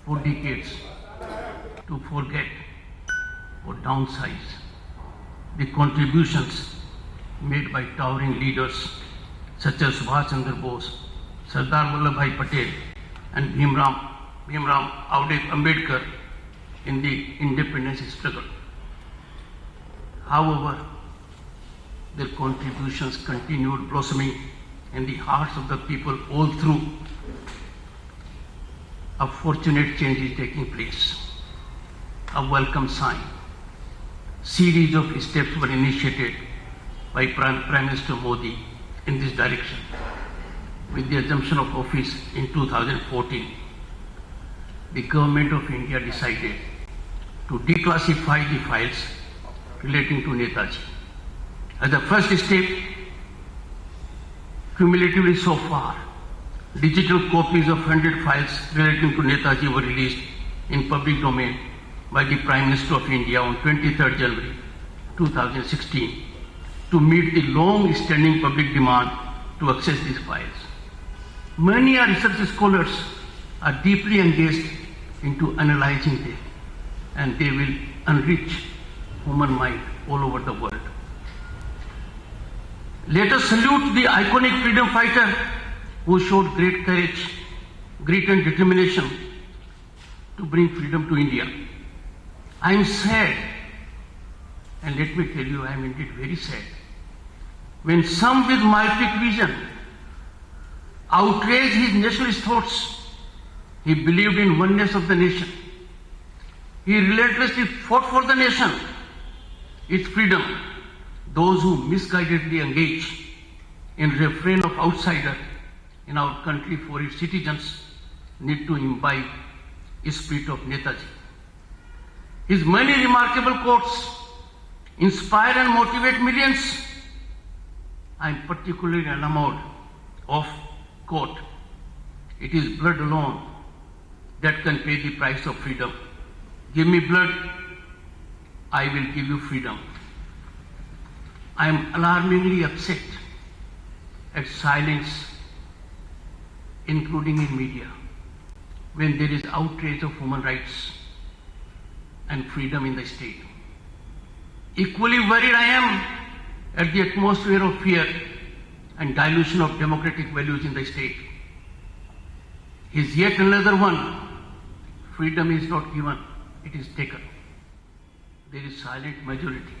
for decades to forget or downsize the contributions made by towering leaders such as Subhash Chandra Bose, Sardar Vallabhbhai Patel, and Bhimram Ambedkar in the independence struggle. However, their contributions continued blossoming in the hearts of the people all through. A fortunate change is taking place, a welcome sign. Series of steps were initiated by Prime Minister Modi in this direction. With the assumption of office in 2014, the Government of India decided to declassify the files relating to Netaji. As the first step, cumulatively so far, digital copies of 100 files relating to Netaji were released in public domain by the Prime Minister of India on 23rd January 2016 to meet the long-standing public demand to access these files. Many research scholars are deeply engaged into analyzing them, and they will enrich human mind all over the world. Let us salute the iconic freedom fighter who showed great courage, grit and determination to bring freedom to India. I am sad, and let me tell you, I am indeed very sad, when some with myopic vision outrage his nationalist thoughts. He believed in oneness of the nation. He relentlessly fought for the nation, its freedom. Those who misguidedly engage in refrain of outsider in our country for its citizens need to imbibe the spirit of Netaji. His many remarkable quotes inspire and motivate millions. I am particularly enamored of quote, "It is blood alone that can pay the price of freedom. Give me blood, I will give you freedom." I am alarmingly upset at silence, including in media, when there is outrage of human rights and freedom in the state. Equally worried I am at the atmosphere of fear and dilution of democratic values in the state. Is yet another one. Freedom is not given, it is taken. There is silent majority